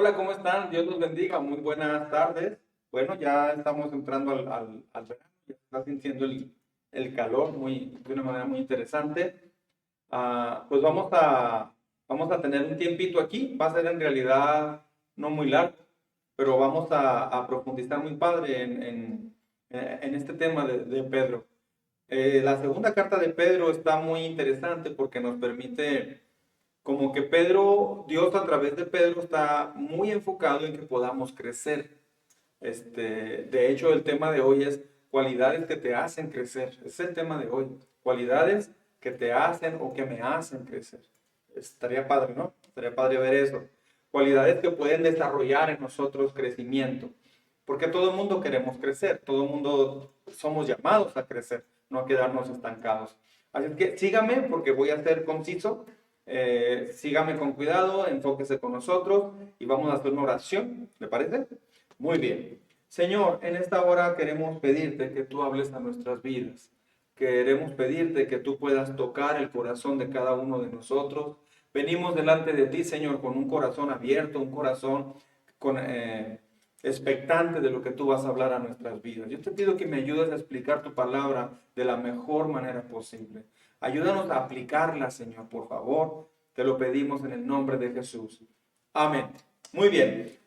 Hola, ¿cómo están? Dios los bendiga. Muy buenas tardes. Bueno, ya estamos entrando al verano, ya está sintiendo el calor de una manera muy interesante. Pues vamos a tener un tiempito aquí. Va a ser en realidad no muy largo, pero vamos a profundizar muy padre en este tema de Pedro. La segunda carta de Pedro está muy interesante porque nos permite como que Dios a través de Pedro está muy enfocado en que podamos crecer. De hecho, el tema de hoy es cualidades que te hacen crecer. Ese es el tema de hoy. Cualidades que te hacen o que me hacen crecer. Estaría padre, ¿no? Estaría padre ver eso. Cualidades que pueden desarrollar en nosotros crecimiento. Porque todo el mundo queremos crecer. Todo el mundo somos llamados a crecer, no a quedarnos estancados. Así que sígame porque voy a ser conciso. Sígame con cuidado, enfóquese con nosotros y vamos a hacer una oración. ¿Le parece? Muy bien. Señor, en esta hora queremos pedirte que tú hables a nuestras vidas. Queremos pedirte que tú puedas tocar el corazón de cada uno de nosotros. Venimos delante de ti, Señor, con un corazón abierto, un corazón con, expectante de lo que tú vas a hablar a nuestras vidas. Yo te pido que me ayudes a explicar tu palabra de la mejor manera posible. Ayúdanos a aplicarla, Señor, por favor. Te lo pedimos en el nombre de Jesús. Amén. Muy bien.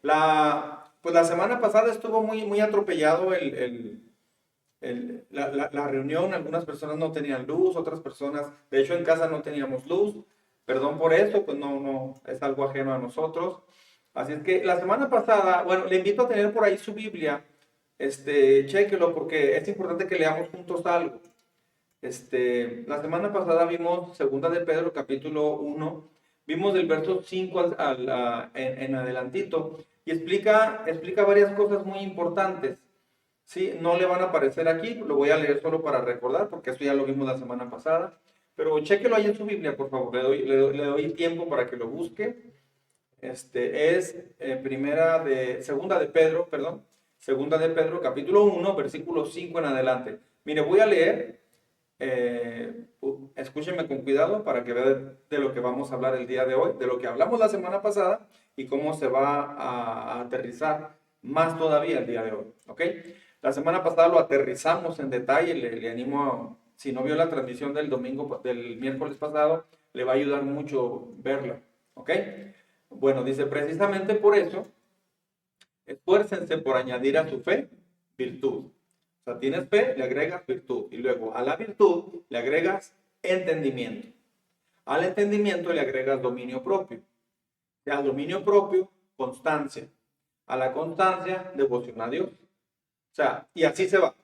Pues la semana pasada estuvo muy atropellado la reunión. Algunas personas no tenían luz, otras personas, de hecho en casa no teníamos luz. Perdón por eso, pues no, es algo ajeno a nosotros. Así es que la semana pasada, bueno, le invito a tener por ahí su Biblia. Chéquelo porque es importante que leamos juntos algo. La semana pasada vimos Segunda de Pedro, capítulo 1, vimos del verso 5 en adelantito, y explica varias cosas muy importantes. Sí, no le van a aparecer aquí, lo voy a leer solo para recordar, porque eso ya lo vimos la semana pasada, pero chéquelo ahí en su Biblia, por favor, le doy tiempo para que lo busque. Segunda de Pedro, perdón, Segunda de Pedro, capítulo 1, versículo 5 en adelante. Mire, voy a leer. Escúchenme con cuidado para que vean de lo que vamos a hablar el día de hoy, de lo que hablamos la semana pasada y cómo se va a aterrizar más todavía el día de hoy. ¿Ok? La semana pasada lo aterrizamos en detalle. Le animo si no vio la transmisión del domingo, del miércoles pasado, le va a ayudar mucho verla. ¿Ok? Bueno, dice precisamente por eso, esfuércense por añadir a su fe virtud. O sea, tienes fe, le agregas virtud. Y luego a la virtud le agregas entendimiento. Al entendimiento le agregas dominio propio. Y al dominio propio, constancia. A la constancia, devoción a Dios. O sea, y así se va.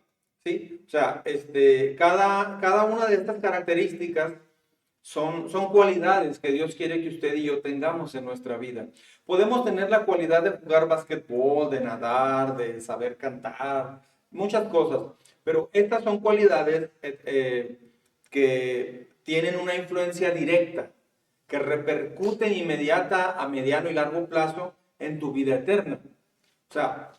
¿Sí? O sea, cada una de estas características son cualidades que Dios quiere que usted y yo tengamos en nuestra vida. Podemos tener la cualidad de jugar basquetbol, de nadar, de saber cantar, muchas cosas, pero estas son cualidades que tienen una influencia directa, que repercuten inmediata a mediano y largo plazo en tu vida eterna. O sea,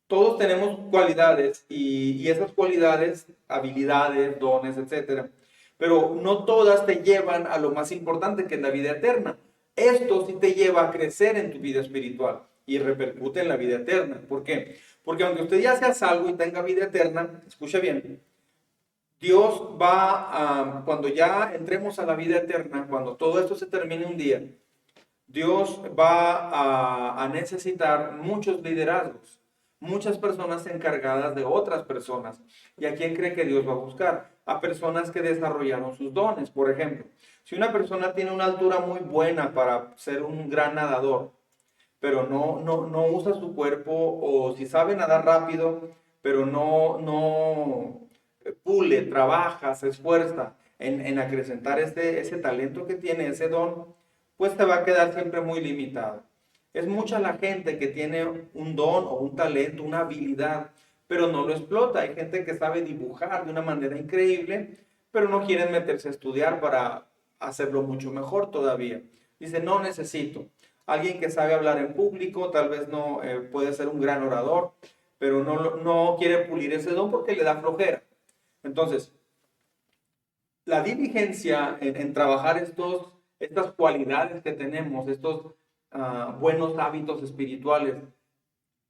todos tenemos cualidades y esas cualidades, habilidades, dones, etcétera, pero no todas te llevan a lo más importante que es la vida eterna. Esto sí te lleva a crecer en tu vida espiritual y repercute en la vida eterna. ¿Por qué? Porque aunque usted ya sea salvo y tenga vida eterna, escuche bien, Dios cuando ya entremos a la vida eterna, cuando todo esto se termine un día, Dios va a necesitar muchos liderazgos, muchas personas encargadas de otras personas. ¿Y a quién cree que Dios va a buscar? A personas que desarrollaron sus dones. Por ejemplo, si una persona tiene una altura muy buena para ser un gran nadador, pero no usa su cuerpo, o si sabe nadar rápido, pero no pule, trabaja, se esfuerza en acrecentar ese talento que tiene, ese don, pues te va a quedar siempre muy limitado. Es mucha la gente que tiene un don o un talento, una habilidad, pero no lo explota. Hay gente que sabe dibujar de una manera increíble, pero no quieren meterse a estudiar para hacerlo mucho mejor todavía. Dice, no necesito. Alguien que sabe hablar en público, tal vez no puede ser un gran orador, pero no quiere pulir ese don porque le da flojera. Entonces, la diligencia en trabajar estas cualidades que tenemos, estos buenos hábitos espirituales.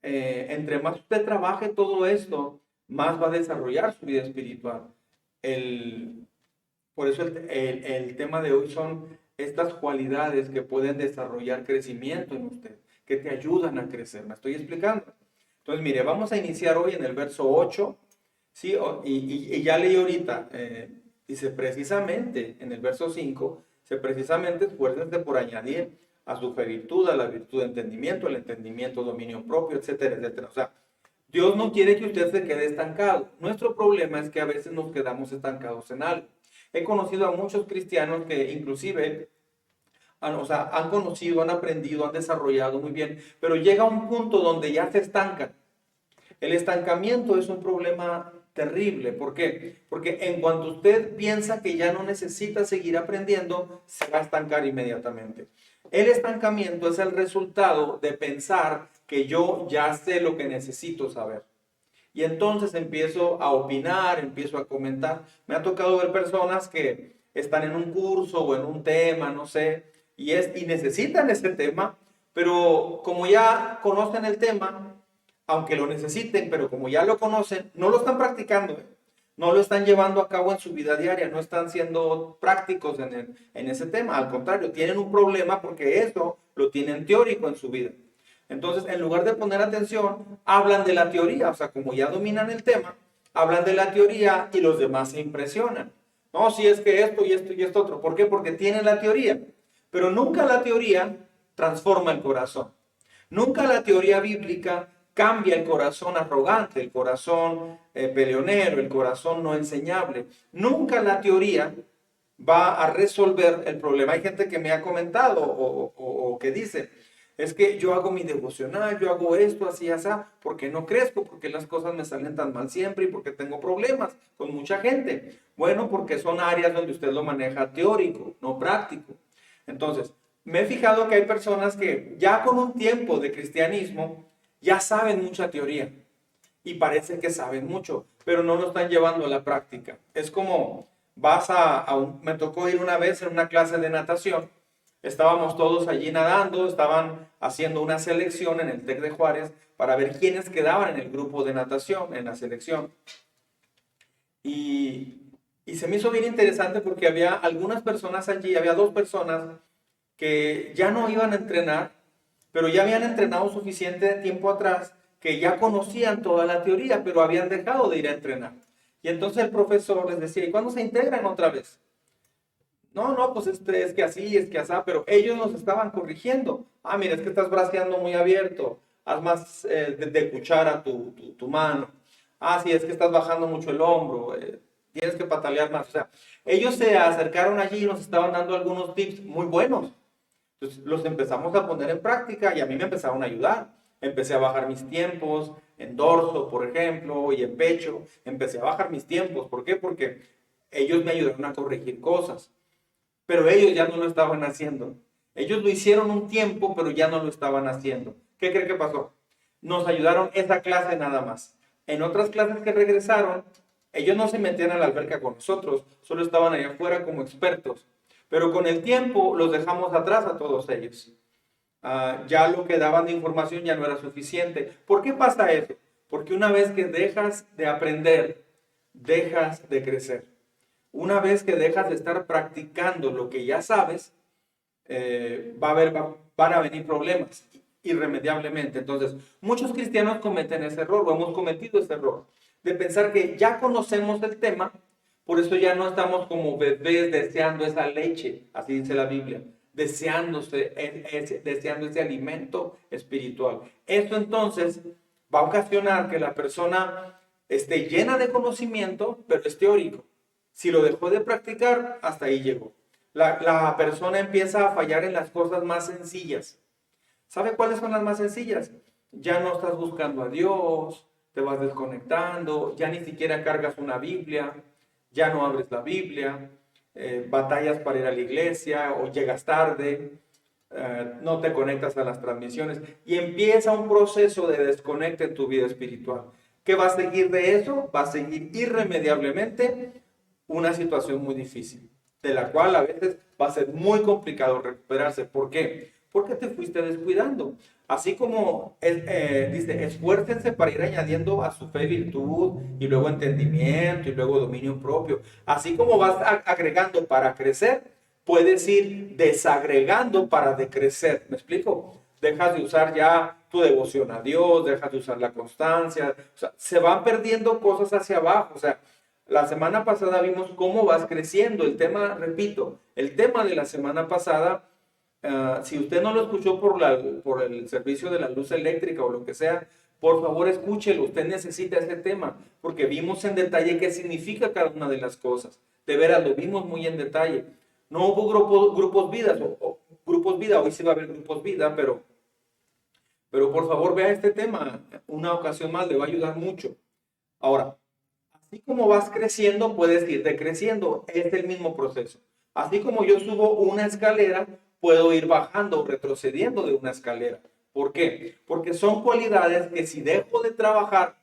Entre más usted trabaje todo esto, más va a desarrollar su vida espiritual. Por eso el tema de hoy son estas cualidades que pueden desarrollar crecimiento en usted, que te ayudan a crecer. ¿Me estoy explicando? Entonces, mire, vamos a iniciar hoy en el verso 8, ¿sí? Y ya leí ahorita, dice precisamente en el verso 5, dice precisamente esfuércense por añadir a su fe virtud, a la virtud de entendimiento, al entendimiento dominio propio, etcétera, etcétera. O sea, Dios no quiere que usted se quede estancado. Nuestro problema es que a veces nos quedamos estancados en algo. He conocido a muchos cristianos que inclusive han conocido, han aprendido, han desarrollado muy bien, pero llega un punto donde ya se estancan. El estancamiento es un problema terrible. ¿Por qué? Porque en cuanto usted piensa que ya no necesita seguir aprendiendo, se va a estancar inmediatamente. El estancamiento es el resultado de pensar que yo ya sé lo que necesito saber. Y entonces empiezo a opinar, empiezo a comentar. Me ha tocado ver personas que están en un curso o en un tema, no sé, y necesitan ese tema, pero como ya conocen el tema, aunque lo necesiten, pero como ya lo conocen, no lo están practicando, no lo están llevando a cabo en su vida diaria, no están siendo prácticos en ese tema. Al contrario, tienen un problema porque eso lo tienen teórico en su vida. Entonces, en lugar de poner atención, hablan de la teoría, o sea, como ya dominan el tema, hablan de la teoría y los demás se impresionan. No, si es que esto y esto y esto otro. ¿Por qué? Porque tienen la teoría, pero nunca la teoría transforma el corazón. Nunca la teoría bíblica cambia el corazón arrogante, el corazón peleonero, el corazón no enseñable. Nunca la teoría va a resolver el problema. Hay gente que me ha comentado o que dice, es que yo hago mi devocional, yo hago esto, así, así, porque no crezco, porque las cosas me salen tan mal siempre y porque tengo problemas con mucha gente. Bueno, porque son áreas donde usted lo maneja teórico, no práctico. Entonces, me he fijado que hay personas que ya con un tiempo de cristianismo ya saben mucha teoría y parece que saben mucho, pero no lo están llevando a la práctica. Es como me tocó ir una vez en una clase de natación. Estábamos todos allí nadando, estaban haciendo una selección en el TEC de Juárez para ver quiénes quedaban en el grupo de natación, en la selección. Y se me hizo bien interesante porque había algunas personas allí, había 2 personas que ya no iban a entrenar, pero ya habían entrenado suficiente tiempo atrás, que ya conocían toda la teoría, pero habían dejado de ir a entrenar. Y entonces el profesor les decía, ¿y cuándo se integran otra vez? No, pues es que así, es que así, pero ellos nos estaban corrigiendo. Ah, mira, es que estás braceando muy abierto, haz más de cuchara tu mano. Ah, sí, es que estás bajando mucho el hombro, tienes que patalear más. O sea, ellos se acercaron allí y nos estaban dando algunos tips muy buenos. Entonces los empezamos a poner en práctica y a mí me empezaron a ayudar. Empecé a bajar mis tiempos en dorso, por ejemplo, y en pecho. Empecé a bajar mis tiempos. ¿Por qué? Porque ellos me ayudaron a corregir cosas. Pero ellos ya no lo estaban haciendo. Ellos lo hicieron un tiempo, pero ya no lo estaban haciendo. ¿Qué cree que pasó? Nos ayudaron esa clase nada más. En otras clases que regresaron, ellos no se metían a la alberca con nosotros, solo estaban allá afuera como expertos. Pero con el tiempo los dejamos atrás a todos ellos. Ya lo que daban de información ya no era suficiente. ¿Por qué pasa eso? Porque una vez que dejas de aprender, dejas de crecer. Una vez que dejas de estar practicando lo que ya sabes, van a venir problemas irremediablemente. Entonces, muchos cristianos cometen ese error, o hemos cometido ese error, de pensar que ya conocemos el tema, por eso ya no estamos como bebés deseando esa leche, así dice la Biblia, deseando ese alimento espiritual. Esto entonces va a ocasionar que la persona esté llena de conocimiento, pero es teórico. Si lo dejó de practicar, hasta ahí llegó. La persona empieza a fallar en las cosas más sencillas. ¿Sabe cuáles son las más sencillas? Ya no estás buscando a Dios, te vas desconectando, ya ni siquiera cargas una Biblia, ya no abres la Biblia, batallas para ir a la iglesia o llegas tarde, no te conectas a las transmisiones y empieza un proceso de desconecte en tu vida espiritual. ¿Qué va a seguir de eso? Va a seguir irremediablemente una situación muy difícil, de la cual a veces va a ser muy complicado recuperarse. ¿Por qué? porque te fuiste descuidando. Así como dice, esfuércense para ir añadiendo a su fe virtud y luego entendimiento y luego dominio propio. Así como vas agregando para crecer, puedes ir desagregando para decrecer. ¿Me explico? Dejas de usar ya tu devoción a Dios, dejas de usar la constancia. O sea, se van perdiendo cosas hacia abajo. O sea, la semana pasada vimos cómo vas creciendo. El tema, repito, el tema de la semana pasada, si usted no lo escuchó por el servicio de la luz eléctrica o lo que sea, por favor escúchelo. Usted necesita ese tema porque vimos en detalle qué significa cada una de las cosas. De veras, lo vimos muy en detalle. No hubo grupos vidas o grupos vida. Hoy sí va a haber grupos vida, pero por favor vea este tema. Una ocasión más le va a ayudar mucho. Ahora, así como vas creciendo, puedes ir decreciendo. Es el mismo proceso. Así como yo subo una escalera, puedo ir bajando, retrocediendo de una escalera. ¿Por qué? Porque son cualidades que si dejo de trabajar,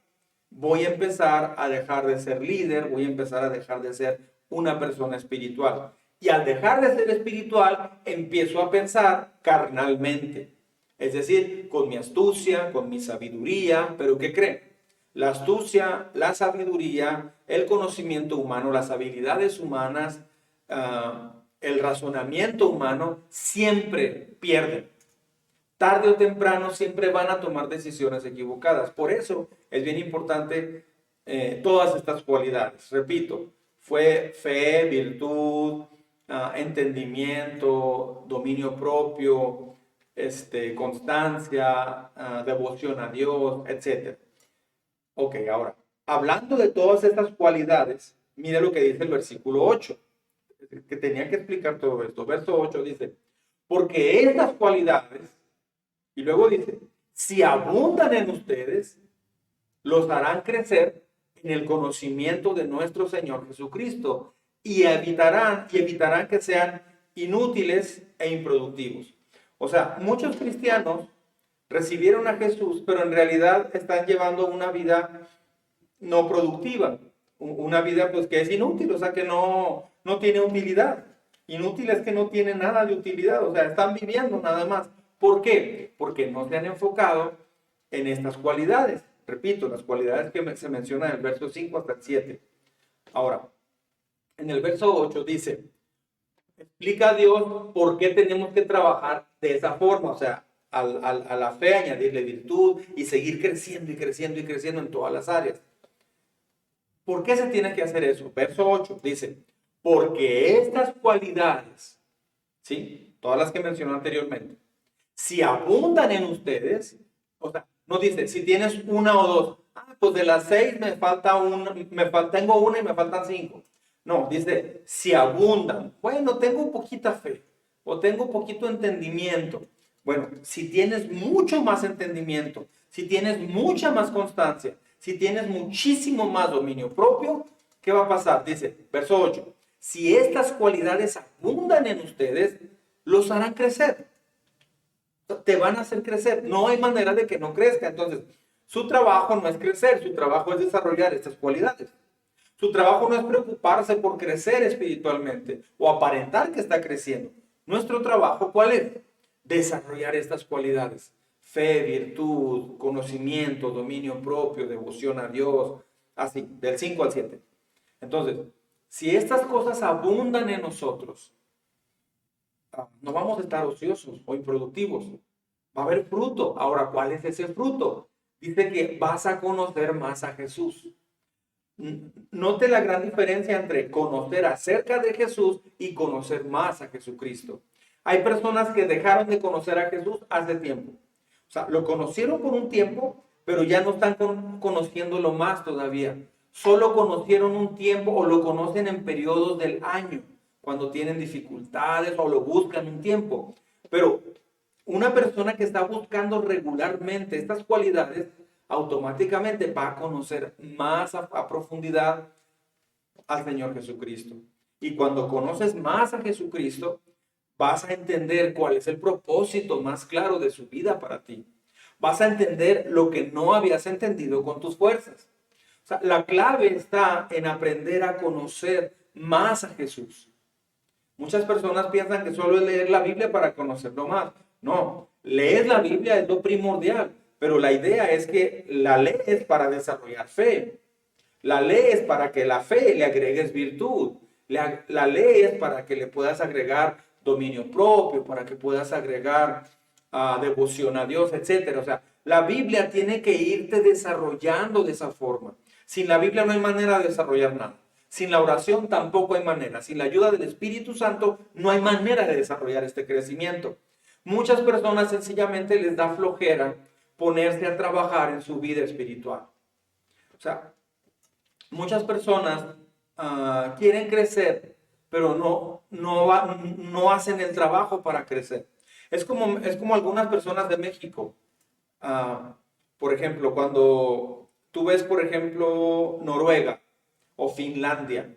voy a empezar a dejar de ser líder, voy a empezar a dejar de ser una persona espiritual. Y al dejar de ser espiritual, empiezo a pensar carnalmente. Es decir, con mi astucia, con mi sabiduría, pero ¿qué creen? La astucia, la sabiduría, el conocimiento humano, las habilidades humanas, el razonamiento humano, siempre pierden. Tarde o temprano siempre van a tomar decisiones equivocadas. Por eso es bien importante todas estas cualidades. Repito, fue fe, virtud, entendimiento, dominio propio, constancia, devoción a Dios, etc. Ok, ahora, hablando de todas estas cualidades, mire lo que dice el versículo 8, que tenía que explicar todo esto. Verso 8 dice, porque estas cualidades, y luego dice, si abundan en ustedes, los harán crecer en el conocimiento de nuestro Señor Jesucristo y evitarán que sean inútiles e improductivos. O sea, muchos cristianos recibieron a Jesús, pero en realidad están llevando una vida no productiva, una vida pues que es inútil, o sea que no tiene utilidad. Inútil es que no tiene nada de utilidad, o sea, están viviendo nada más. ¿Por qué? Porque no se han enfocado en estas cualidades. Repito, las cualidades que se mencionan en el verso 5 hasta el 7. Ahora, en el verso 8 dice, explica a Dios por qué tenemos que trabajar de esa forma, o sea, a la fe añadirle virtud y seguir creciendo y creciendo y creciendo en todas las áreas. ¿Por qué se tiene que hacer eso? Verso 8 dice, porque estas cualidades, ¿sí? Todas las que mencioné anteriormente, si abundan en ustedes, o sea, no dice, si tienes una o dos, pues de las 6 me falta una, tengo una y me faltan 5. No, dice, si abundan, bueno, tengo poquita fe o tengo poquito entendimiento. Bueno, si tienes mucho más entendimiento, si tienes mucha más constancia, si tienes muchísimo más dominio propio, ¿qué va a pasar? Dice, verso 8, si estas cualidades abundan en ustedes, los harán crecer. Te van a hacer crecer. No hay manera de que no crezca. Entonces, su trabajo no es crecer, su trabajo es desarrollar estas cualidades. Su trabajo no es preocuparse por crecer espiritualmente o aparentar que está creciendo. Nuestro trabajo, ¿cuál es? Desarrollar estas cualidades. Fe, virtud, conocimiento, dominio propio, devoción a Dios, así, del 5 al 7. Entonces, si estas cosas abundan en nosotros, no vamos a estar ociosos o improductivos. Va a haber fruto. Ahora, ¿cuál es ese fruto? Dice que vas a conocer más a Jesús. Note la gran diferencia entre conocer acerca de Jesús y conocer más a Jesucristo. Hay personas que dejaron de conocer a Jesús hace tiempo. O sea, lo conocieron por un tiempo, pero ya no están conociéndolo más todavía. Solo conocieron un tiempo o lo conocen en periodos del año, cuando tienen dificultades o lo buscan un tiempo. Pero una persona que está buscando regularmente estas cualidades, automáticamente va a conocer más a profundidad al Señor Jesucristo. Y cuando conoces más a Jesucristo, vas a entender cuál es el propósito más claro de su vida para ti. Vas a entender lo que no habías entendido con tus fuerzas. O sea, la clave está en aprender a conocer más a Jesús. Muchas personas piensan que solo es leer la Biblia para conocerlo más. No, lees la Biblia es lo primordial, pero la idea es que la lees para desarrollar fe. La lees para que la fe le agregues virtud. La lees para que le puedas agregar dominio propio, para que puedas agregar devoción a Dios, etcétera. O sea, la Biblia tiene que irte desarrollando de esa forma. Sin la Biblia no hay manera de desarrollar nada. Sin la oración tampoco hay manera. Sin la ayuda del Espíritu Santo no hay manera de desarrollar este crecimiento. Muchas personas sencillamente les da flojera ponerse a trabajar en su vida espiritual. O sea, muchas personas quieren crecer, pero no hacen el trabajo para crecer. Es como algunas personas de México. Ah, por ejemplo, cuando tú ves, por ejemplo, Noruega o Finlandia,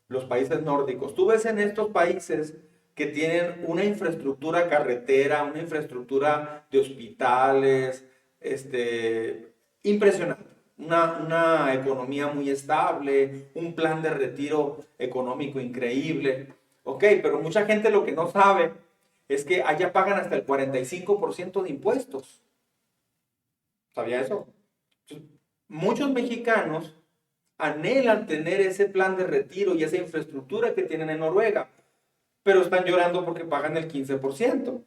los países nórdicos, tú ves en estos países que tienen una infraestructura carretera, una infraestructura de hospitales, impresionante. Una economía muy estable, un plan de retiro económico increíble. Ok, pero mucha gente lo que no sabe es que allá pagan hasta el 45% de impuestos. ¿Sabía eso? Entonces, muchos mexicanos anhelan tener ese plan de retiro y esa infraestructura que tienen en Noruega, pero están llorando porque pagan el 15%.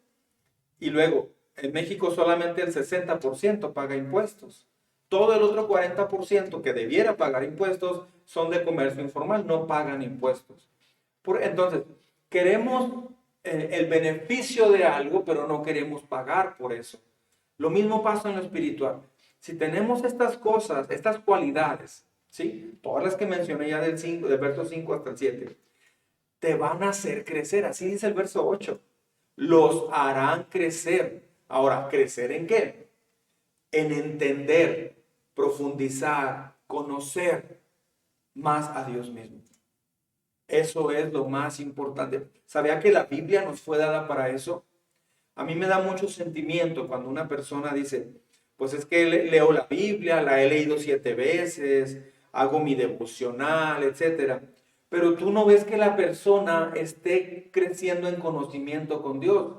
Y luego, en México solamente el 60% paga impuestos. Todo el otro 40% que debiera pagar impuestos son de comercio informal, no pagan impuestos. Entonces, queremos el beneficio de algo, pero no queremos pagar por eso. Lo mismo pasa en lo espiritual. Si tenemos estas cosas, estas cualidades, ¿sí? Todas las que mencioné ya del verso 5 hasta el 7, te van a hacer crecer. Así dice el verso 8. Los harán crecer. Ahora, ¿crecer en qué? En entender, profundizar, conocer más a Dios mismo. Eso es lo más importante. ¿Sabía que la Biblia nos fue dada para eso? A mí me da mucho sentimiento cuando una persona dice, pues es que leo la Biblia, la he leído 7 veces, hago mi devocional, etcétera. Pero tú no ves que la persona esté creciendo en conocimiento con Dios.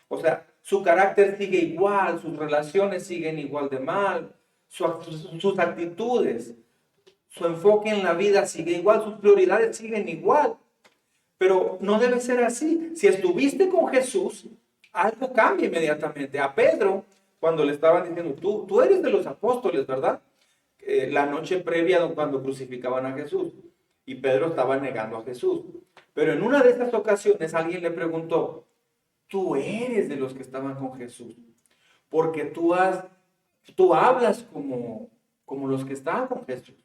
O sea, su carácter sigue igual, sus relaciones siguen igual de mal, sus actitudes, su enfoque en la vida sigue igual, sus prioridades siguen igual. Pero no debe ser así. Si estuviste con Jesús, algo cambia inmediatamente. A Pedro, cuando le estaban diciendo, tú eres de los apóstoles, ¿verdad? La noche previa cuando crucificaban a Jesús. Y Pedro estaba negando a Jesús. Pero en una de estas ocasiones alguien le preguntó, tú eres de los que estaban con Jesús. Porque tú hablas como los que estaban con Jesús.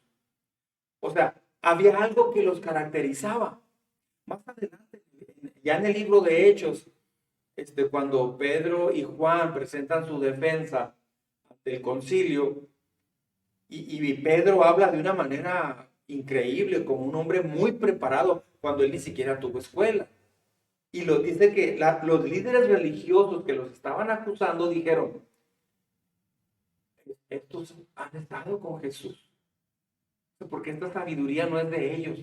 O sea, había algo que los caracterizaba. Más adelante, ya en el libro de Hechos, cuando Pedro y Juan presentan su defensa ante el concilio, y Pedro habla de una manera increíble, como un hombre muy preparado, cuando él ni siquiera tuvo escuela. Y lo dice que los líderes religiosos que los estaban acusando dijeron, estos han estado con Jesús, porque esta sabiduría no es de ellos.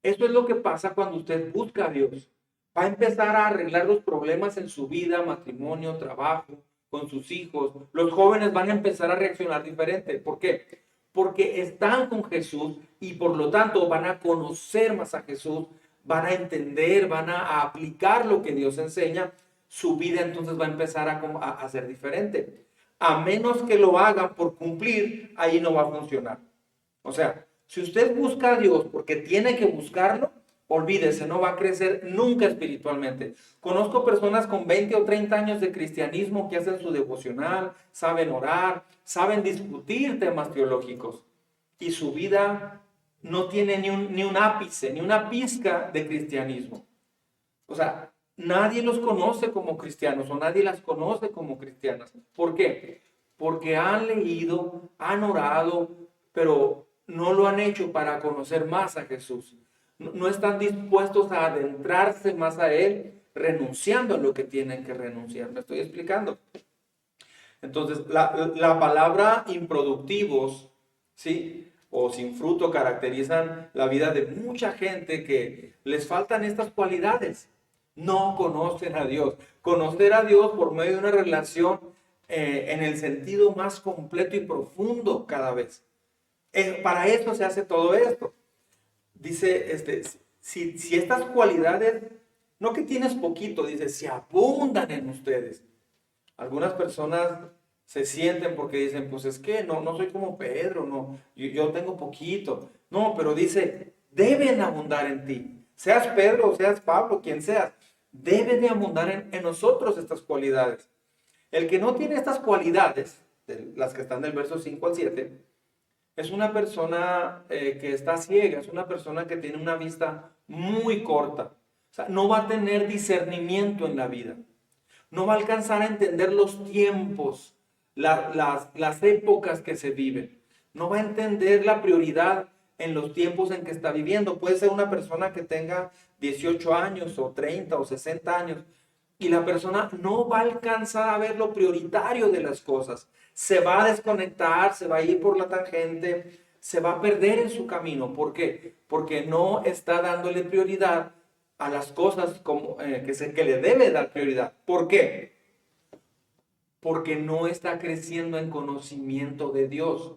Esto es lo que pasa cuando usted busca a Dios. Va a empezar a arreglar los problemas en su vida, matrimonio, trabajo, con sus hijos. Los jóvenes van a empezar a reaccionar diferente. ¿Por qué? Porque están con Jesús y por lo tanto van a conocer más a Jesús, van a entender, van a aplicar lo que Dios enseña. Su vida entonces va a empezar a ser diferente. A menos que lo hagan por cumplir, ahí no va a funcionar. O sea, si usted busca a Dios porque tiene que buscarlo, olvídese, no va a crecer nunca espiritualmente. Conozco personas con 20 o 30 años de cristianismo que hacen su devocional, saben orar, saben discutir temas teológicos y su vida no tiene ni un ápice, ni una pizca de cristianismo. O sea, nadie los conoce como cristianos o nadie las conoce como cristianas. ¿Por qué? Porque han leído, han orado, pero no lo han hecho para conocer más a Jesús. No están dispuestos a adentrarse más a Él, renunciando a lo que tienen que renunciar. ¿Me estoy explicando? Entonces, la palabra improductivos, ¿sí? O sin fruto caracterizan la vida de mucha gente que les faltan estas cualidades. No conocen a Dios. Conocer a Dios por medio de una relación en el sentido más completo y profundo cada vez. Para esto se hace todo esto. Dice, si estas cualidades, no que tienes poquito, dice, si abundan en ustedes. Algunas personas se sienten porque dicen, pues es que no soy como Pedro, no, yo tengo poquito. No, pero dice, deben abundar en ti. Seas Pedro o seas Pablo, quien seas, debe de abundar en nosotros estas cualidades. El que no tiene estas cualidades, las que están del verso 5 al 7, es una persona que está ciega, es una persona que tiene una vista muy corta. O sea, no va a tener discernimiento en la vida. No va a alcanzar a entender los tiempos, las épocas que se viven. No va a entender la prioridad en los tiempos en que está viviendo. Puede ser una persona que tenga 18 años o 30 o 60 años y la persona no va a alcanzar a ver lo prioritario de las cosas. Se va a desconectar, se va a ir por la tangente, se va a perder en su camino. ¿Por qué? Porque no está dándole prioridad a las cosas como, que le debe dar prioridad. ¿Por qué? Porque no está creciendo en conocimiento de Dios.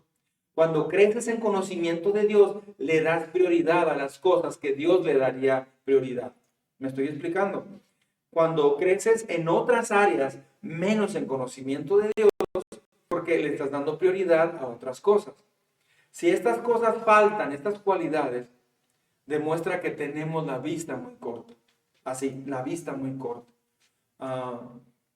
Cuando creces en conocimiento de Dios, le das prioridad a las cosas que Dios le daría prioridad. ¿Me estoy explicando? Cuando creces en otras áreas, menos en conocimiento de Dios, porque le estás dando prioridad a otras cosas. Si estas cosas faltan, estas cualidades, demuestra que tenemos la vista muy corta. Así, la vista muy corta. Ah,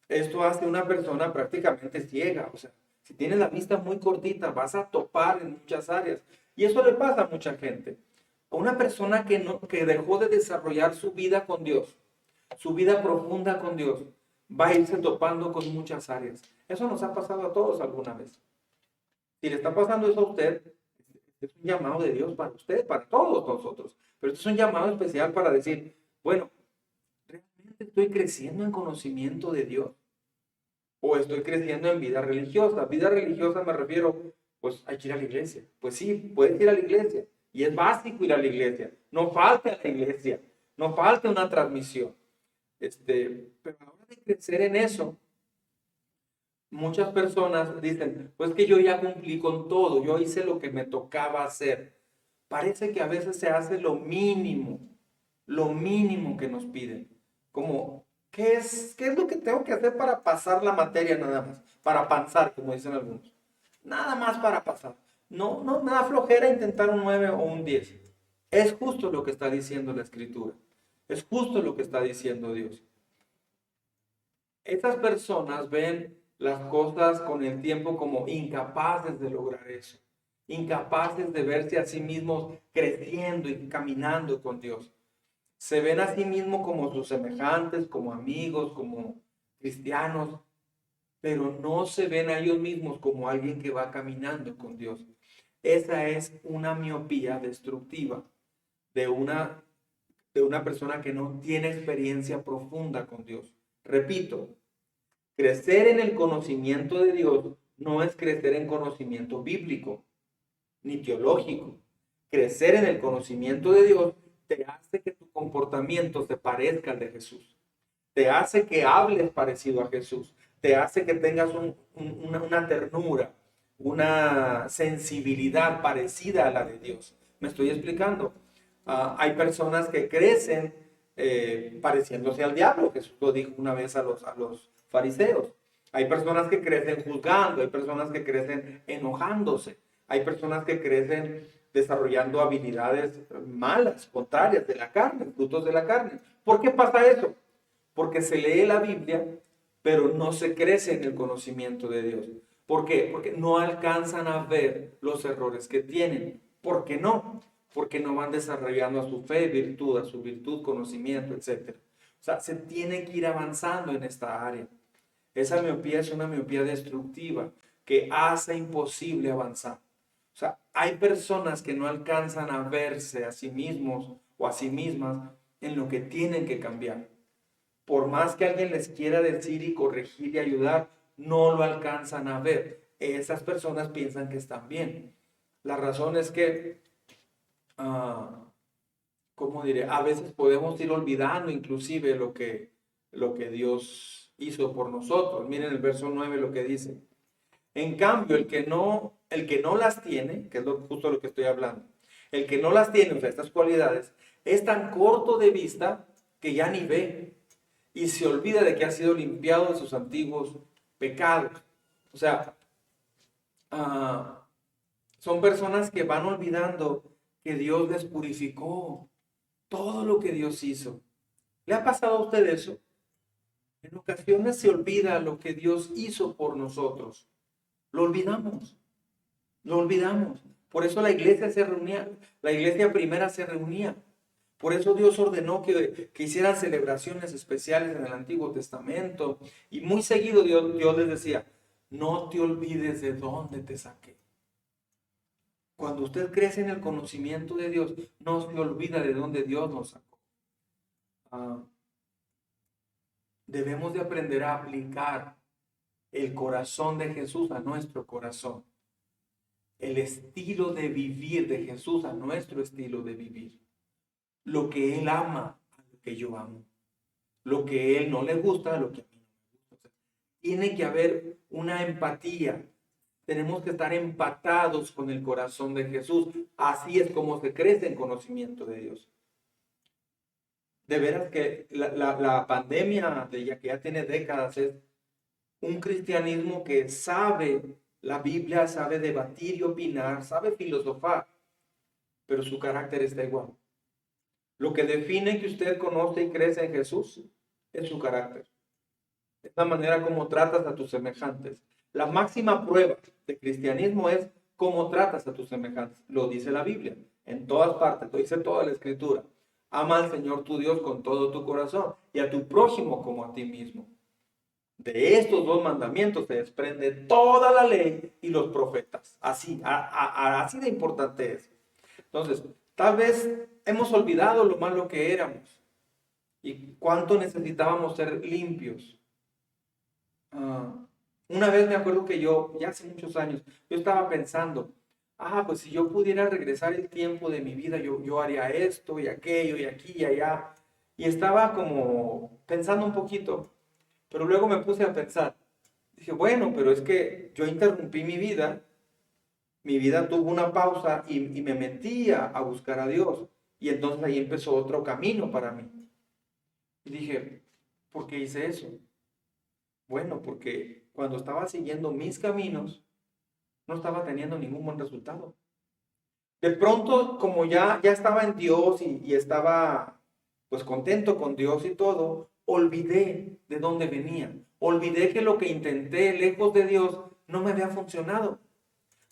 esto hace una persona prácticamente ciega. O sea, si tienes la vista muy cortita, vas a topar en muchas áreas. Y eso le pasa a mucha gente. A una persona que dejó de desarrollar su vida con Dios, su vida profunda con Dios, va a irse topando con muchas áreas. Eso nos ha pasado a todos alguna vez. Si le está pasando eso a usted, es un llamado de Dios para usted, para todos nosotros. Pero esto es un llamado especial para decir, bueno, ¿realmente estoy creciendo en conocimiento de Dios? ¿O estoy creciendo en vida religiosa? Vida religiosa me refiero, pues hay que ir a la iglesia. Pues sí, puedes ir a la iglesia. Y es básico ir a la iglesia. No falta a la iglesia. No falta una transmisión. Pero a la hora de crecer en eso, muchas personas dicen, pues que yo ya cumplí con todo, yo hice lo que me tocaba hacer. Parece que a veces se hace lo mínimo que nos piden. Como, qué es lo que tengo que hacer para pasar la materia nada más? Para pasar, como dicen algunos. Nada más para pasar. No me da flojera intentar un 9 o un 10. Es justo lo que está diciendo la Escritura. Es justo lo que está diciendo Dios. Estas personas ven las cosas con el tiempo como incapaces de lograr eso, incapaces de verse a sí mismos creciendo y caminando con Dios. Se ven a sí mismos como sus semejantes, como amigos, como cristianos, pero no se ven a ellos mismos como alguien que va caminando con Dios. Esa es una miopía destructiva de una persona que no tiene experiencia profunda con Dios. Repito, crecer en el conocimiento de Dios no es crecer en conocimiento bíblico ni teológico. Crecer en el conocimiento de Dios te hace que tu comportamiento se parezca al de Jesús. Te hace que hables parecido a Jesús. Te hace que tengas una ternura, una sensibilidad parecida a la de Dios. ¿Me estoy explicando? Hay personas que crecen pareciéndose al diablo. Jesús lo dijo una vez a los fariseos. Hay personas que crecen juzgando, hay personas que crecen enojándose, hay personas que crecen desarrollando habilidades malas, contrarias de la carne, frutos de la carne. ¿Por qué pasa eso? Porque se lee la Biblia, pero no se crece en el conocimiento de Dios. ¿Por qué? Porque no alcanzan a ver los errores que tienen. ¿Por qué no? Porque no van desarrollando a su fe, virtud, a su virtud, conocimiento, etc. O sea, se tiene que ir avanzando en esta área. Esa miopía es una miopía destructiva que hace imposible avanzar. O sea, hay personas que no alcanzan a verse a sí mismos o a sí mismas en lo que tienen que cambiar. Por más que alguien les quiera decir y corregir y ayudar, no lo alcanzan a ver. Esas personas piensan que están bien. La razón es que ¿cómo diré? A veces podemos ir olvidando inclusive lo que Dios hizo por nosotros. Miren el verso 9 lo que dice. En cambio, el que no las tiene, que es justo lo que estoy hablando, el que no las tiene, o sea, estas cualidades, es tan corto de vista que ya ni ve y se olvida de que ha sido limpiado de sus antiguos pecados. O sea, ah, son personas que van olvidando que Dios les purificó todo lo que Dios hizo. ¿Le ha pasado a usted eso? En ocasiones se olvida lo que Dios hizo por nosotros. Lo olvidamos, lo olvidamos. Por eso la iglesia se reunía, la iglesia primera se reunía. Por eso Dios ordenó que hicieran celebraciones especiales en el Antiguo Testamento. Y muy seguido Dios les decía, no te olvides de dónde te saqué. Cuando usted crece en el conocimiento de Dios, no se olvida de dónde Dios nos sacó. Debemos de aprender a aplicar el corazón de Jesús a nuestro corazón. El estilo de vivir de Jesús a nuestro estilo de vivir. Lo que Él ama a lo que yo amo. Lo que a Él no le gusta a lo que a mí no me gusta. O sea, tiene que haber una empatía. Tenemos que estar empatados con el corazón de Jesús. Así es como se crece en conocimiento de Dios. De veras que la pandemia, que ya tiene décadas, es un cristianismo que sabe la Biblia, sabe debatir y opinar, sabe filosofar, pero su carácter está igual. Lo que define que usted conoce y crece en Jesús es su carácter. Es la manera como tratas a tus semejantes. La máxima prueba de cristianismo es cómo tratas a tus semejantes. Lo dice la Biblia, en todas partes, lo dice toda la Escritura. Ama al Señor tu Dios con todo tu corazón y a tu prójimo como a ti mismo. De estos dos mandamientos se desprende toda la ley y los profetas. Así, así de importante es. Entonces, tal vez hemos olvidado lo malo que éramos y cuánto necesitábamos ser limpios. Una vez me acuerdo que ya hace muchos años, yo estaba pensando, pues si yo pudiera regresar el tiempo de mi vida, yo haría esto y aquello y aquí y allá. Y estaba como pensando un poquito, pero luego me puse a pensar. Dije, bueno, pero es que yo interrumpí mi vida tuvo una pausa y me metí a buscar a Dios. Y entonces ahí empezó otro camino para mí. Y dije, ¿por qué hice eso? Bueno, porque cuando estaba siguiendo mis caminos, no estaba teniendo ningún buen resultado. De pronto, como ya estaba en Dios y estaba pues contento con Dios y todo, olvidé de dónde venía. Olvidé que lo que intenté lejos de Dios no me había funcionado.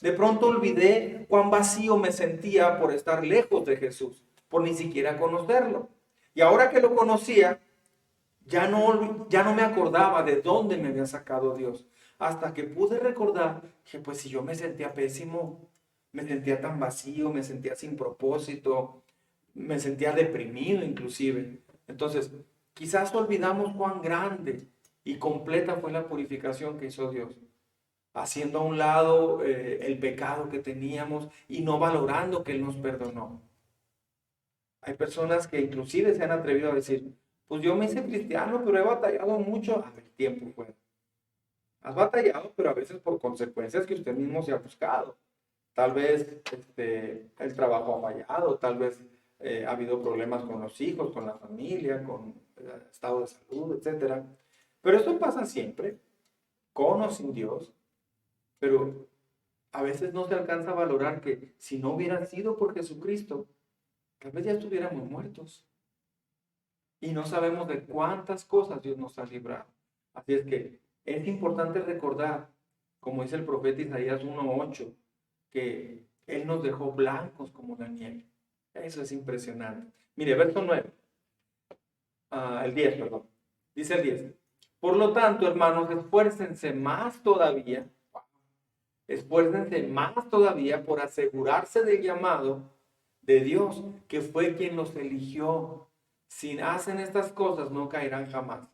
De pronto olvidé cuán vacío me sentía por estar lejos de Jesús, por ni siquiera conocerlo. Y ahora que lo conocía, ya no me acordaba de dónde me había sacado Dios. Hasta que pude recordar que pues si yo me sentía pésimo, me sentía tan vacío, me sentía sin propósito, me sentía deprimido inclusive. Entonces, quizás olvidamos cuán grande y completa fue la purificación que hizo Dios, haciendo a un lado el pecado que teníamos y no valorando que Él nos perdonó. Hay personas que inclusive se han atrevido a decir, pues yo me hice cristiano, pero he batallado mucho. El tiempo fue. Has batallado, pero a veces por consecuencias que usted mismo se ha buscado. Tal vez el trabajo ha fallado, tal vez ha habido problemas con los hijos, con la familia, con el estado de salud, etc. Pero esto pasa siempre, con o sin Dios. Pero a veces no se alcanza a valorar que si no hubiera sido por Jesucristo, tal vez ya estuviéramos muertos. Y no sabemos de cuántas cosas Dios nos ha librado. Así es que es importante recordar, como dice el profeta Isaías 1:8, que Él nos dejó blancos como la nieve. Eso es impresionante. Mire, verso 9. El 10, perdón. Dice el 10. Por lo tanto, hermanos, esfuércense más todavía por asegurarse del llamado de Dios, que fue quien los eligió. Si hacen estas cosas, no caerán jamás.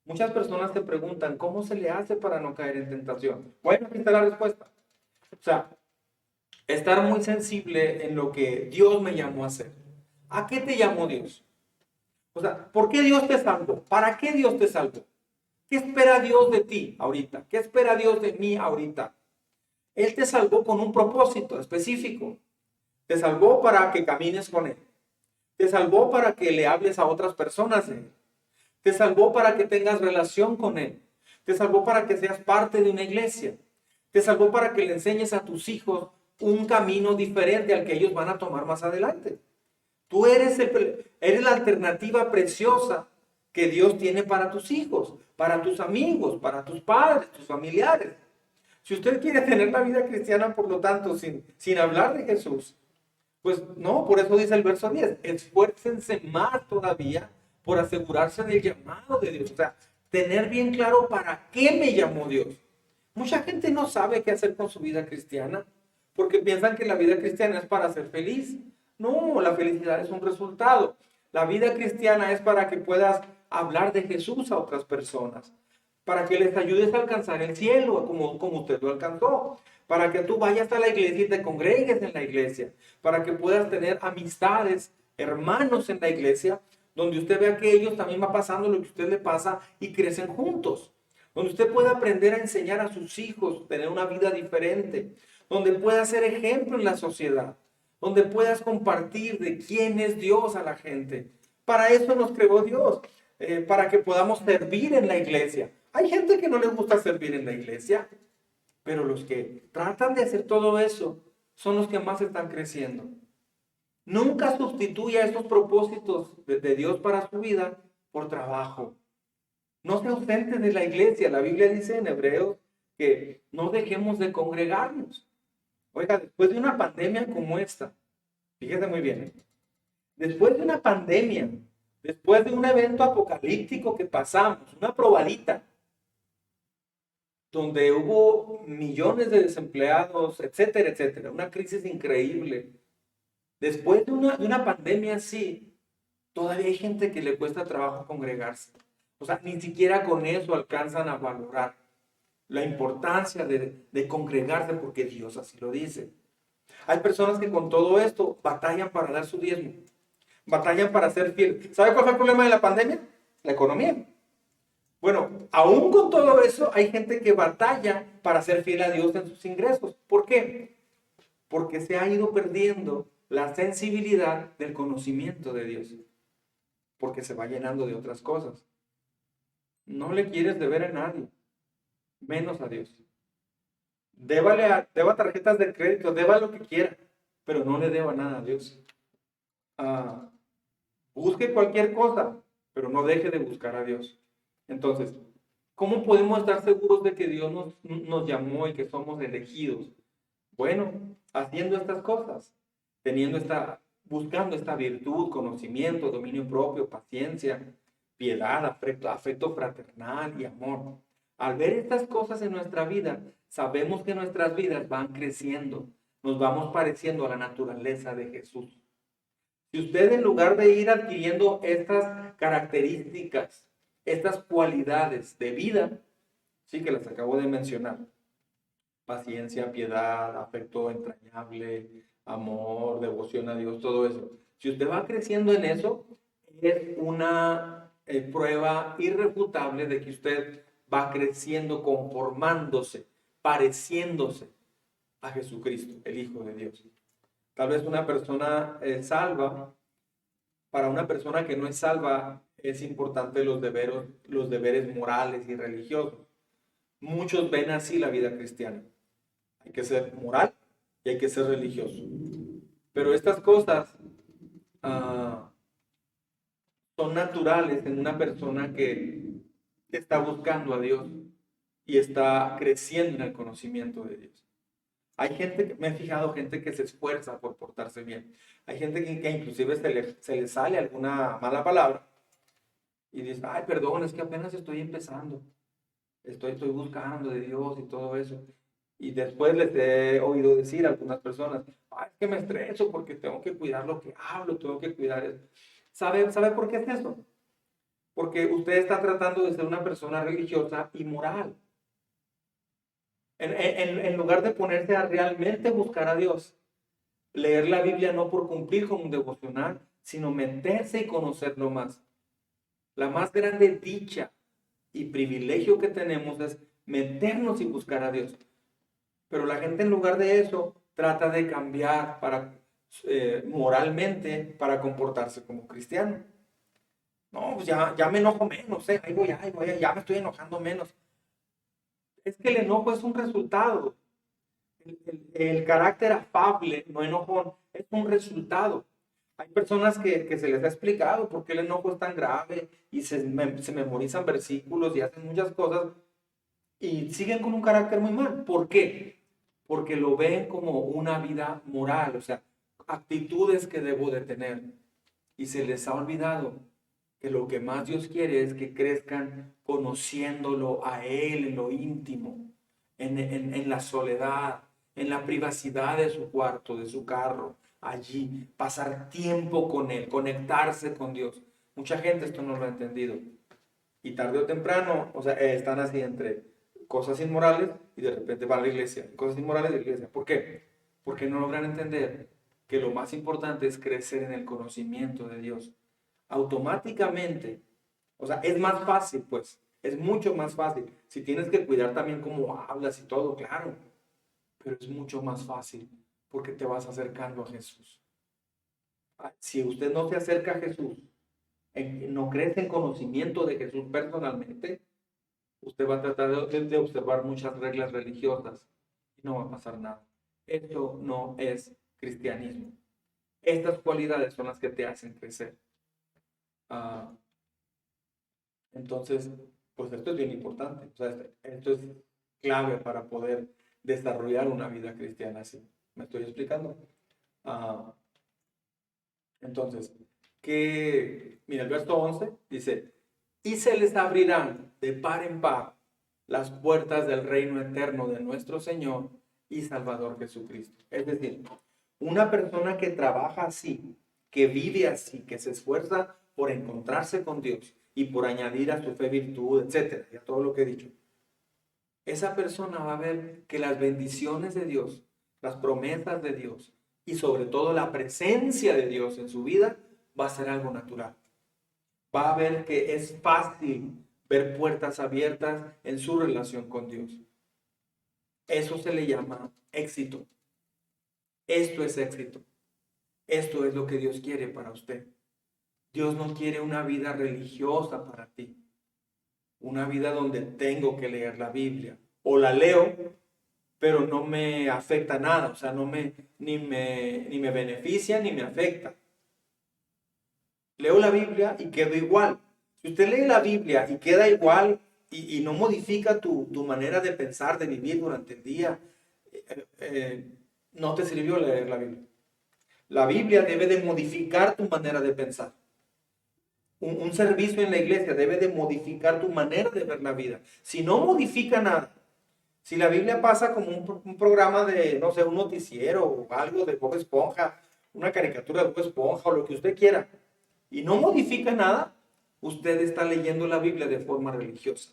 Muchas personas te preguntan, ¿cómo se le hace para no caer en tentación? Bueno, aquí está la respuesta. O sea, estar muy sensible en lo que Dios me llamó a hacer. ¿A qué te llamó Dios? O sea, ¿por qué Dios te salvó? ¿Para qué Dios te salvó? ¿Qué espera Dios de ti ahorita? ¿Qué espera Dios de mí ahorita? Él te salvó con un propósito específico. Te salvó para que camines con Él. Te salvó para que le hables a otras personas de Él. Te salvó para que tengas relación con Él. Te salvó para que seas parte de una iglesia. Te salvó para que le enseñes a tus hijos un camino diferente al que ellos van a tomar más adelante. Tú eres la alternativa preciosa que Dios tiene para tus hijos, para tus amigos, para tus padres, tus familiares. Si usted quiere tener la vida cristiana, por lo tanto, sin hablar de Jesús, pues no, por eso dice el verso 10, esfuércense más todavía por asegurarse del llamado de Dios. O sea, tener bien claro para qué me llamó Dios. Mucha gente no sabe qué hacer con su vida cristiana porque piensan que la vida cristiana es para ser feliz. No, la felicidad es un resultado. La vida cristiana es para que puedas hablar de Jesús a otras personas, para que les ayudes a alcanzar el cielo como usted lo alcanzó, para que tú vayas a la iglesia y te congregues en la iglesia, para que puedas tener amistades, hermanos en la iglesia, donde usted vea que ellos también va pasando lo que usted le pasa y crecen juntos, donde usted pueda aprender a enseñar a sus hijos, tener una vida diferente, donde pueda ser ejemplo en la sociedad, donde puedas compartir de quién es Dios a la gente. Para eso nos creó Dios, para que podamos servir en la iglesia. Hay gente que no les gusta servir en la iglesia, pero los que tratan de hacer todo eso son los que más están creciendo. Nunca sustituya estos propósitos de Dios para su vida por trabajo. No se ausente de la iglesia. La Biblia dice en Hebreos que no dejemos de congregarnos. Oiga, después de una pandemia como esta, fíjese muy bien, después de una pandemia, después de un evento apocalíptico que pasamos, una probadita, donde hubo millones de desempleados, etcétera, etcétera, una crisis increíble. Después de una pandemia así, todavía hay gente que le cuesta trabajo congregarse. O sea, ni siquiera con eso alcanzan a valorar la importancia de congregarse porque Dios así lo dice. Hay personas que con todo esto batallan para dar su diezmo, batallan para ser fiel. ¿Sabe cuál fue el problema de la pandemia? La economía. Bueno, aún con todo eso, hay gente que batalla para ser fiel a Dios en sus ingresos. ¿Por qué? Porque se ha ido perdiendo la sensibilidad del conocimiento de Dios, porque se va llenando de otras cosas. No le quieres deber a nadie, menos a Dios. Deba tarjetas de crédito, deba lo que quiera, pero no le deba nada a Dios. Ah, busque cualquier cosa, pero no deje de buscar a Dios. Entonces, ¿cómo podemos estar seguros de que Dios nos llamó y que somos elegidos? Bueno, haciendo estas cosas, buscando esta virtud, conocimiento, dominio propio, paciencia, piedad, afecto fraternal y amor. Al ver estas cosas en nuestra vida, sabemos que nuestras vidas van creciendo, nos vamos pareciendo a la naturaleza de Jesús. Si usted en lugar de ir adquiriendo estas características, estas cualidades de vida, sí que las acabo de mencionar, paciencia, piedad, afecto entrañable, amor, devoción a Dios, todo eso. Si usted va creciendo en eso, es una prueba irrefutable de que usted va creciendo, conformándose, pareciéndose a Jesucristo, el Hijo de Dios. Tal vez una persona salva, para una persona que no es salva, es importante los deberes morales y religiosos. Muchos ven así la vida cristiana. Hay que ser moral y hay que ser religioso. Pero estas cosas ah, son naturales en una persona que está buscando a Dios y está creciendo en el conocimiento de Dios. Hay gente, me he fijado, gente que se esfuerza por portarse bien. Hay gente que inclusive se le sale alguna mala palabra y dice, ay, perdón, es que apenas estoy empezando. Estoy buscando de Dios y todo eso. Y después les he oído decir a algunas personas, ay, es que me estreso porque tengo que cuidar lo que hablo, tengo que cuidar eso. ¿Sabe por qué es eso? Porque usted está tratando de ser una persona religiosa y moral. En lugar de ponerse a realmente buscar a Dios, leer la Biblia no por cumplir con un devocional, sino meterse y conocerlo más. La más grande dicha y privilegio que tenemos es meternos y buscar a Dios. Pero la gente en lugar de eso trata de cambiar moralmente para comportarse como cristiano. No, pues ya me enojo menos, ahí voy, ya me estoy enojando menos. Es que el enojo es un resultado. El carácter afable, no enojón, es un resultado. Hay personas que se les ha explicado por qué el enojo es tan grave y se memorizan versículos y hacen muchas cosas y siguen con un carácter muy mal. ¿Por qué? Porque lo ven como una vida moral, o sea, actitudes que debo de tener. Y se les ha olvidado que lo que más Dios quiere es que crezcan conociéndolo a Él en lo íntimo, en la soledad, en la privacidad de su cuarto, de su carro, allí, pasar tiempo con Él, conectarse con Dios. Mucha gente esto no lo ha entendido. Y tarde o temprano, o sea, están así entre cosas inmorales y de repente van a la iglesia. Cosas inmorales de la iglesia. ¿Por qué? Porque no logran entender que lo más importante es crecer en el conocimiento de Dios. Automáticamente, o sea, es más fácil, pues, es mucho más fácil. Si tienes que cuidar también cómo hablas y todo, claro, pero es mucho más fácil porque te vas acercando a Jesús. Si usted no se acerca a Jesús, no crece en conocimiento de Jesús personalmente, usted va a tratar de observar muchas reglas religiosas y no va a pasar nada. Esto no es cristianismo. Estas cualidades son las que te hacen crecer. Ah, entonces, pues esto es bien importante. O sea, esto es clave para poder desarrollar una vida cristiana así. ¿Me estoy explicando? Ah, entonces, mira, el verso 11 dice, y se les abrirán de par en par las puertas del reino eterno de nuestro Señor y Salvador Jesucristo. Es decir, una persona que trabaja así, que vive así, que se esfuerza por encontrarse con Dios y por añadir a su fe virtud, etcétera, ya todo lo que he dicho. Esa persona va a ver que las bendiciones de Dios, las promesas de Dios y sobre todo la presencia de Dios en su vida va a ser algo natural. Va a ver que es fácil ver puertas abiertas en su relación con Dios. Eso se le llama éxito. Esto es éxito. Esto es lo que Dios quiere para usted. Dios no quiere una vida religiosa para ti. Una vida donde tengo que leer la Biblia. O la leo, pero no me afecta nada. O sea, ni me beneficia ni me afecta. Leo la Biblia y quedo igual. Si usted lee la Biblia y queda igual y no modifica tu manera de pensar, de vivir durante el día, no te sirvió leer la Biblia. La Biblia debe de modificar tu manera de pensar. Un servicio en la iglesia debe de modificar tu manera de ver la vida. Si no modifica nada, si la Biblia pasa como un programa de, no sé, un noticiero o algo de Bob Esponja, una caricatura de Bob Esponja o lo que usted quiera, y no modifica nada, usted está leyendo la Biblia de forma religiosa.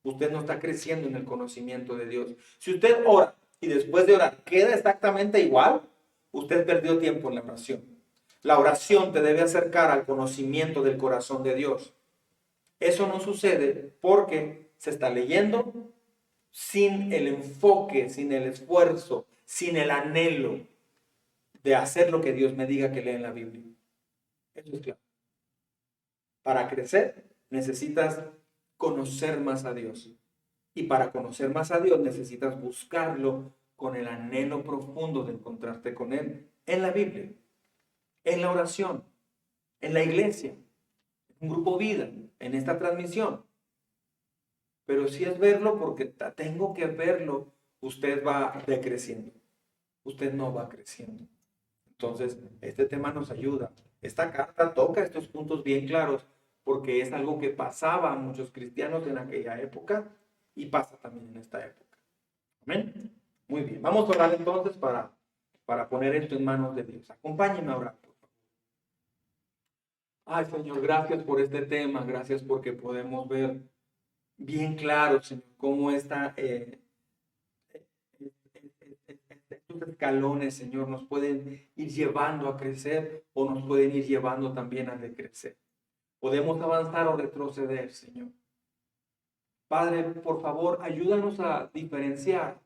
Usted no está creciendo en el conocimiento de Dios. Si usted ora y después de orar queda exactamente igual, usted perdió tiempo en la oración. La oración te debe acercar al conocimiento del corazón de Dios. Eso no sucede porque se está leyendo sin el enfoque, sin el esfuerzo, sin el anhelo de hacer lo que Dios me diga que lea en la Biblia. Eso es claro. Para crecer necesitas conocer más a Dios. Y para conocer más a Dios necesitas buscarlo con el anhelo profundo de encontrarte con Él en la Biblia, en la oración, en la iglesia, en un grupo vida, en esta transmisión. Pero si es verlo porque tengo que verlo, usted va decreciendo. Usted no va creciendo. Entonces, este tema nos ayuda. Esta carta toca estos puntos bien claros porque es algo que pasaba a muchos cristianos en aquella época y pasa también en esta época. Amén. Muy bien. Vamos a orar entonces para poner esto en manos de Dios. Acompáñenme a orar, por favor. Ay, Señor, gracias por este tema. Gracias porque podemos ver bien claro, Señor, cómo estos estos escalones, Señor, nos pueden ir llevando a crecer o nos pueden ir llevando también a decrecer. Podemos avanzar o retroceder, Señor. Padre, por favor, ayúdanos a diferenciar.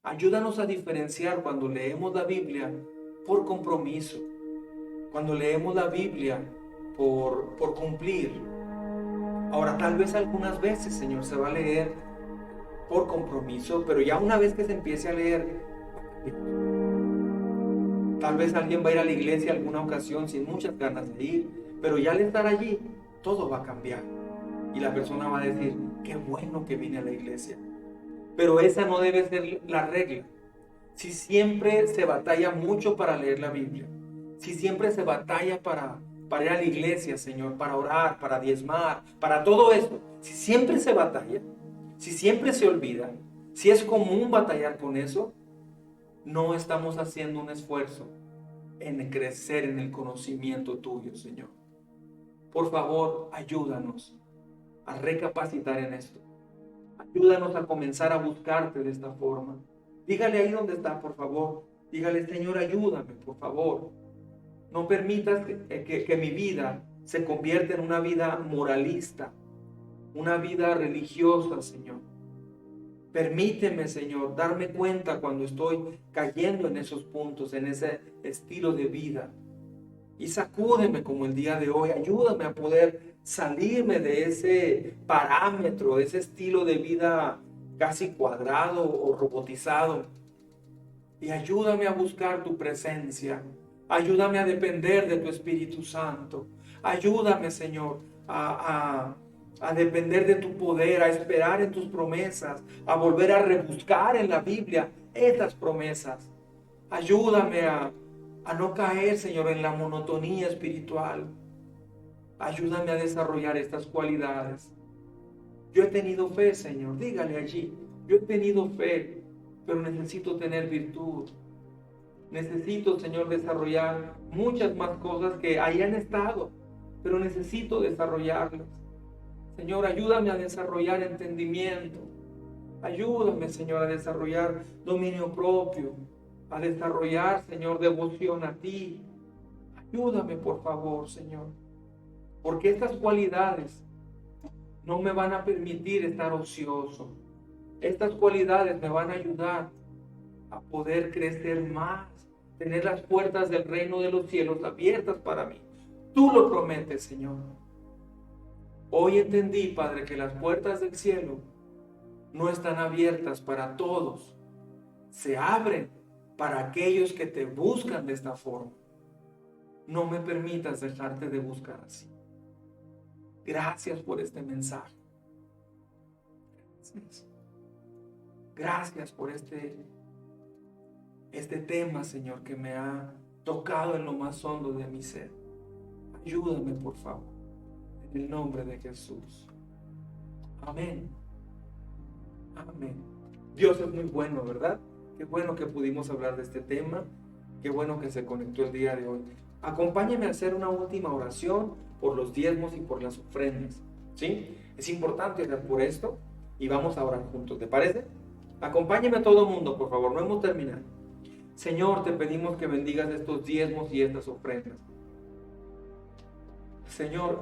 Ayúdanos a diferenciar cuando leemos la Biblia por compromiso, cuando leemos la Biblia por cumplir. Ahora, tal vez algunas veces, Señor, se va a leer por compromiso, pero ya una vez que se empiece a leer, tal vez alguien va a ir a la iglesia alguna ocasión sin muchas ganas de ir, pero ya al estar allí, todo va a cambiar. Y la persona va a decir, qué bueno que vine a la iglesia. Pero esa no debe ser la regla. Si siempre se batalla mucho para leer la Biblia, si siempre se batalla para ir a la iglesia, Señor, para orar, para diezmar, para todo eso, si siempre se batalla, si siempre se olvida, si es común batallar con eso, no estamos haciendo un esfuerzo en crecer en el conocimiento tuyo, Señor. Por favor, ayúdanos a recapacitar en esto. Ayúdanos a comenzar a buscarte de esta forma. Dígale ahí donde está, por favor. Dígale, Señor, ayúdame, por favor. No permitas que mi vida se convierta en una vida moralista, una vida religiosa, Señor. Permíteme, Señor, darme cuenta cuando estoy cayendo en esos puntos, en ese estilo de vida. Y sacúdeme como el día de hoy. Ayúdame a poder salirme de ese parámetro, de ese estilo de vida casi cuadrado o robotizado. Y ayúdame a buscar tu presencia. Ayúdame a depender de tu Espíritu Santo. Ayúdame, Señor, a depender de tu poder, a esperar en tus promesas, a volver a rebuscar en la Biblia esas promesas. Ayúdame a no caer, Señor, en la monotonía espiritual. Ayúdame a desarrollar estas cualidades. Yo he tenido fe, Señor, dígale allí. Yo he tenido fe, pero necesito tener virtud. Necesito, Señor, desarrollar muchas más cosas que ahí han estado, pero necesito desarrollarlas. Señor, ayúdame a desarrollar entendimiento. Ayúdame, Señor, a desarrollar dominio propio, a desarrollar, Señor, devoción a ti. Ayúdame, por favor, Señor, porque estas cualidades no me van a permitir estar ocioso. Estas cualidades me van a ayudar a poder crecer más, tener las puertas del reino de los cielos abiertas para mí. Tú lo prometes, Señor. Hoy entendí, Padre, que las puertas del cielo no están abiertas para todos. Se abren para aquellos que te buscan de esta forma. No me permitas dejarte de buscar así. Gracias por este mensaje. Gracias por este tema, Señor, que me ha tocado en lo más hondo de mi ser. Ayúdame, por favor, en el nombre de Jesús. Amén. Amén. Dios es muy bueno, ¿verdad? Qué bueno que pudimos hablar de este tema. Qué bueno que se conectó el día de hoy. Acompáñame a hacer una última oración por los diezmos y por las ofrendas. ¿Sí? Es importante orar por esto y vamos a orar juntos. ¿Te parece? Acompáñame a todo el mundo, por favor. No hemos terminado. Señor, te pedimos que bendigas estos diezmos y estas ofrendas. Señor,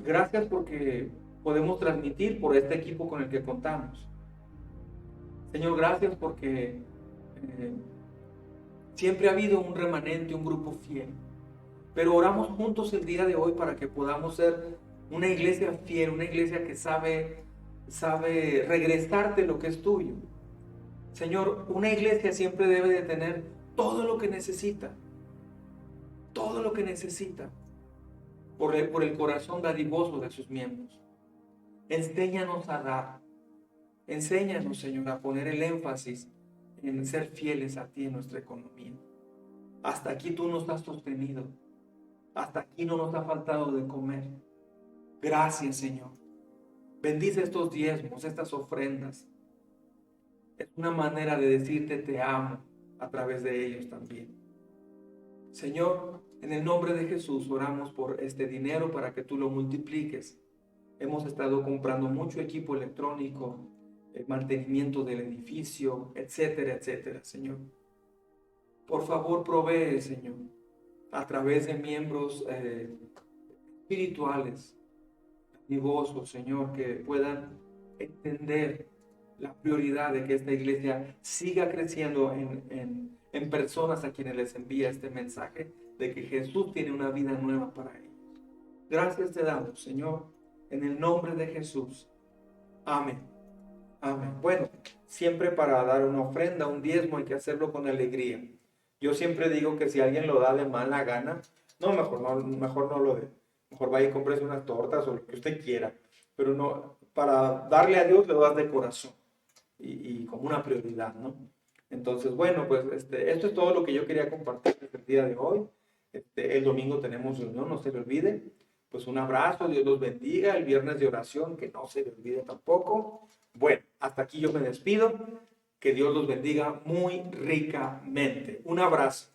gracias porque podemos transmitir por este equipo con el que contamos. Señor, gracias porque siempre ha habido un remanente, un grupo fiel. Pero oramos juntos el día de hoy para que podamos ser una iglesia fiel, una iglesia que sabe regresarte lo que es tuyo. Señor, una iglesia siempre debe de tener todo lo que necesita. Todo lo que necesita. Por el corazón dadivoso de sus miembros. Enséñanos a dar. Enséñanos, Señor, a poner el énfasis en ser fieles a ti en nuestra economía. Hasta aquí tú nos has sostenido. Hasta aquí no nos ha faltado de comer. Gracias, Señor. Bendice estos diezmos, estas ofrendas. Es una manera de decirte te amo a través de ellos también. Señor, en el nombre de Jesús oramos por este dinero para que tú lo multipliques. Hemos estado comprando mucho equipo electrónico, el mantenimiento del edificio, etcétera, etcétera, Señor. por favor, provee, Señor, a través de miembros espirituales, dadivosos, Señor, que puedan entender la prioridad de que esta iglesia siga creciendo en personas a quienes les envía este mensaje de que Jesús tiene una vida nueva para ellos. Gracias te damos, Señor, en el nombre de Jesús. Amén. Amén. Bueno, siempre para dar una ofrenda, un diezmo, hay que hacerlo con alegría. Yo siempre digo que si alguien lo da de mala gana, mejor no lo dé. Mejor vaya y compres unas tortas o lo que usted quiera. Pero no, para darle a Dios lo das de corazón y como una prioridad, ¿no? Entonces, bueno, pues esto es todo lo que yo quería compartir el día de hoy. El domingo tenemos reunión, no se le olvide. Pues un abrazo, Dios los bendiga. El viernes de oración, que no se le olvide tampoco. Bueno, hasta aquí yo me despido. Que Dios los bendiga muy ricamente. Un abrazo.